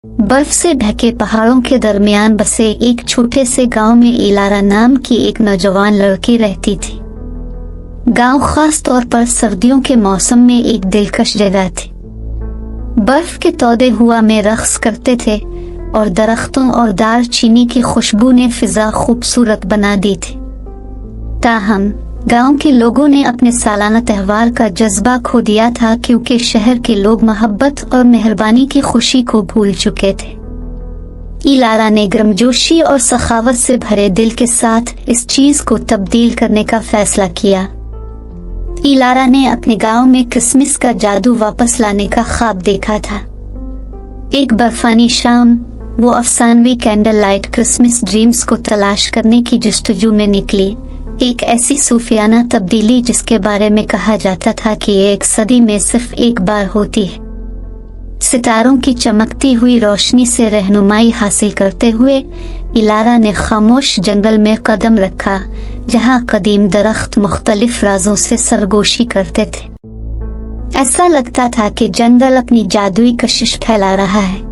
बर्फ से ढके पहाड़ों के दरमियान बसे एक छोटे से गांव में इलारा नाम की एक नौजवान लड़की रहती थी। गांव खास तौर पर सर्दियों के मौसम में एक दिलकश जगह थी। बर्फ के तौदे हुआ में रक्स करते थे और दरख्तों और दार चीनी की खुशबू ने फिजा खूबसूरत बना दी थी। ताहम गांव के लोगों ने अपने सालाना त्योहार का जज्बा खो दिया था, क्योंकि शहर के लोग मोहब्बत और मेहरबानी की खुशी को भूल चुके थे। इलारा ने गर्मजोशी और सखावत से भरे दिल के साथ इस चीज को तब्दील करने का फैसला किया। इलारा ने अपने गांव में क्रिसमस का जादू वापस लाने का ख्वाब देखा था। एक बर्फानी शाम वो अफसानवी कैंडल लाइट क्रिसमस ड्रीम्स को तलाश करने की जस्तजू में निकली। एक ऐसी सूफियाना तब्दीली जिसके बारे में कहा जाता था कि ये एक सदी में सिर्फ एक बार होती है। सितारों की चमकती हुई रोशनी से रहनुमाई हासिल करते हुए इलारा ने खामोश जंगल में कदम रखा, जहां कदीम दरख्त मुख्तलिफ राजों से सरगोशी करते थे। ऐसा लगता था कि जंगल अपनी जादुई कशिश फैला रहा है।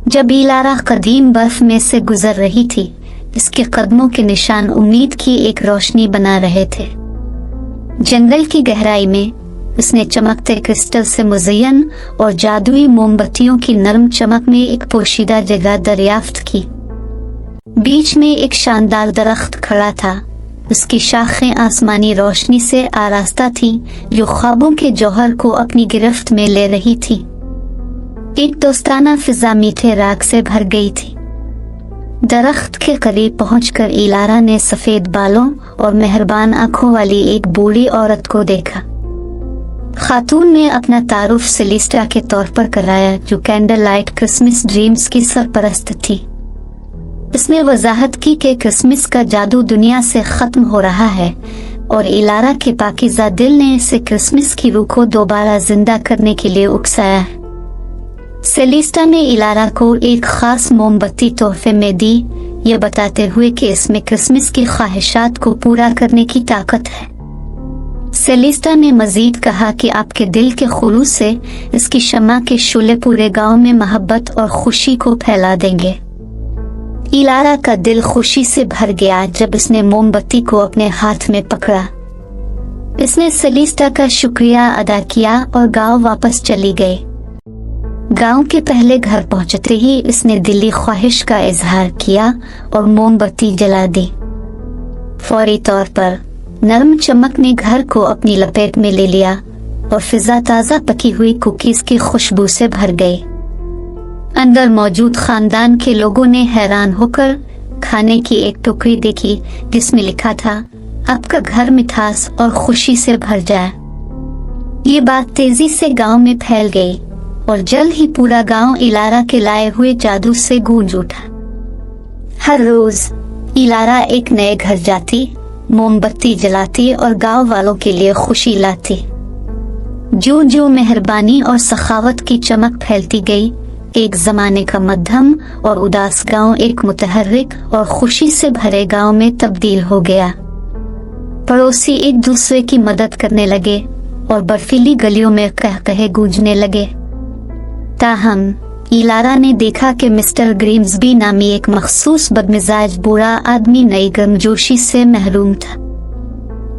जब इलारा कदीम बर्फ में से गुजर रही थी, इसके कदमों के निशान उम्मीद की एक रोशनी बना रहे थे। जंगल की गहराई में उसने चमकते क्रिस्टल से मुज़य्यन और जादुई मोमबत्तियों की नरम चमक में एक पोशीदा जगह दरियाफ्त की। बीच में एक शानदार दरख्त खड़ा था। उसकी शाखें आसमानी रोशनी से आरास्ता थीं, जो ख्वाबों के जौहर को अपनी गिरफ्त में ले रही थी। एक दोस्ताना फिजा मीठे राग से भर गई थी। दरख्त के करीब पहुंचकर इलारा ने सफेद बालों और मेहरबान आंखों वाली एक बूढ़ी औरत को देखा। खातून ने अपना तारुफ सेलिस्टा के तौर पर कराया, जो कैंडल लाइट क्रिसमस ड्रीम्स की सरपरस्त थी। इसने वजाहत की कि क्रिसमस का जादू दुनिया से खत्म हो रहा है और इलारा के पाकीज़ा दिल ने इसे क्रिसमस की रूह को दोबारा जिंदा करने के लिए उकसाया है। सेलिस्टा ने इलारा को एक खास मोमबत्ती तोहफे में दी, ये बताते हुए कि इसमें क्रिसमस की ख्वाहिशात को पूरा करने की ताकत है। सेलिस्टा ने मजीद कहा कि आपके दिल के खुलूस से इसकी शम्मा के शूले पूरे गांव में मोहब्बत और खुशी को फैला देंगे। इलारा का दिल खुशी से भर गया जब इसने मोमबत्ती को अपने हाथ में पकड़ा। इसने सेलिस्टा का शुक्रिया अदा किया और गांव वापस चली गई। गांव के पहले घर पहुंचते ही इसने दिली ख्वाहिश का इजहार किया और मोमबत्ती जला दी। फौरी तौर पर नरम चमक ने घर को अपनी लपेट में ले लिया और फिजा ताज़ा पकी हुई कुकीज की खुशबू से भर गई। अंदर मौजूद खानदान के लोगों ने हैरान होकर खाने की एक टोकरी देखी, जिसमें लिखा था, आपका घर मिठास और खुशी से भर जाए। ये बात तेजी से गांव में फैल गई और जल्द ही पूरा गांव इलारा के लाए हुए जादू से गूंज उठा। हर रोज इलारा एक नए घर जाती, मोमबत्ती जलाती और गांव वालों के लिए खुशी लाती। जो जो मेहरबानी और सखावत की चमक फैलती गई, एक जमाने का मध्यम और उदास गांव एक मुतहर्रिक और खुशी से भरे गांव में तब्दील हो गया। पड़ोसी एक दूसरे की मदद करने लगे और बर्फीली गलियों में कहकहे गूंजने लगे। ताहम इलारा ने देखा कि मिस्टर ग्रीम्सबी नामी एक मखसूस बदमिजाज बूढ़ा आदमी नई गर्मजोशी से महरूम था।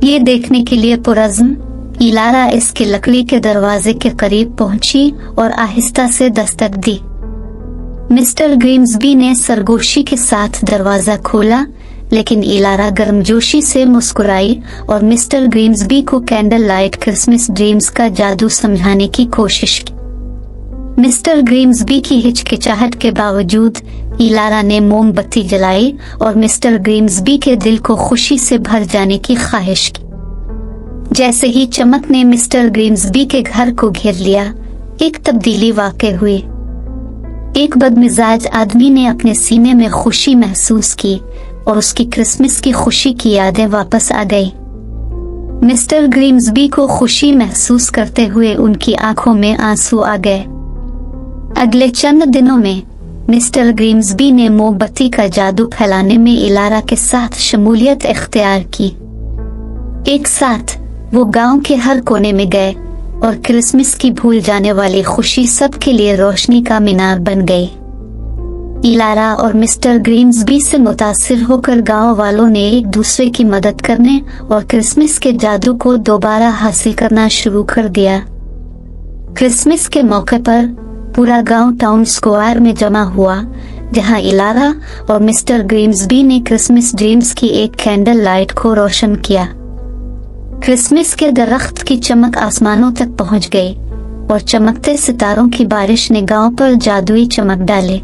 ये देखने के लिए पुरज़्म इलारा इसके लकड़ी के दरवाजे के करीब पहुंची और आहिस्ता से दस्तक दी। मिस्टर ग्रीम्सबी ने सरगोशी के साथ दरवाजा खोला, लेकिन इलारा गर्मजोशी से मुस्कुराई और मिस्टर ग्रीम्सबी को कैंडल लाइट क्रिसमस ड्रीम्स का जादू समझाने की कोशिश की। मिस्टर ग्रीम्सबी की हिचकिचाहट के बावजूद इलारा ने मोमबत्ती जलाई और मिस्टर ग्रीम्सबी के दिल को खुशी से भर जाने की ख्वाहिश की। जैसे ही चमक ने मिस्टर ग्रीम्सबी के घर को घेर लिया, एक तब्दीली वाक़ई हुई। एक बदमिजाज आदमी ने अपने सीने में खुशी महसूस की और उसकी क्रिसमस की खुशी की यादें वापस आ गई। मिस्टर ग्रीम्सबी को खुशी महसूस करते हुए उनकी आंखों में आंसू आ गए। अगले चंद दिनों में मिस्टर ग्रीम्सबी ने मोमबत्ती का जादू फैलाने में इलारा के साथ शमूलियत इख्तियार की। एक साथ वो गांव के हर कोने में गए और क्रिसमस की भूल जाने वाली खुशी सबके लिए रोशनी का मीनार बन गई। इलारा और मिस्टर ग्रीम्सबी से मुतासिर होकर गांव वालों ने एक दूसरे की मदद करने और क्रिसमस के जादू को दोबारा हासिल करना शुरू कर दिया। क्रिसमस के मौके पर पूरा गांव टाउन स्क्वायर में जमा हुआ, जहां इलारा और मिस्टर ग्रीम्सबी ने क्रिसमस ड्रीम्स की एक कैंडल लाइट को रोशन किया। क्रिसमस के दरख्त की चमक आसमानों तक पहुंच गई और चमकते सितारों की बारिश ने गांव पर जादुई चमक डाले।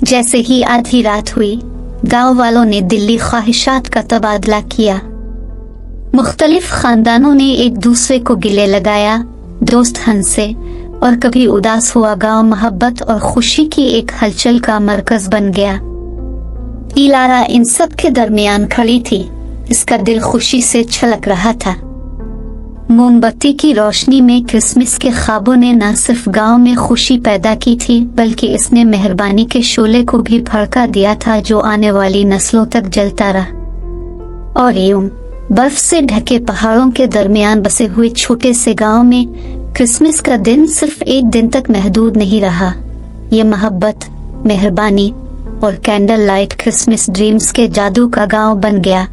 जैसे ही आधी रात हुई, गांव वालों ने दिली ख्वाहिशात का तबादला किया। मुख्तलिफ खानदानों ने एक दूसरे को गिले लगाया, दोस्त हंसे और कभी उदास हुआ। गांव मोहब्बत और खुशी की एक हलचल का मरकज बन गया। इलारा इन सब के दरमियान खड़ी थी, इसका दिल खुशी से छलक रहा था। मोमबत्ती की रोशनी में क्रिसमस के ख्वाबों ने न सिर्फ गांव में खुशी पैदा की थी, बल्कि इसने मेहरबानी के शोले को भी भड़का दिया था, जो आने वाली नस्लों तक जलता रहा। और यूं बर्फ से ढके पहाड़ों के दरमियान बसे हुए छोटे से गांव में क्रिसमस का दिन सिर्फ एक दिन तक महदूद नहीं रहा। ये मोहब्बत, मेहरबानी और कैंडल लाइट क्रिसमस ड्रीम्स के जादू का गांव बन गया।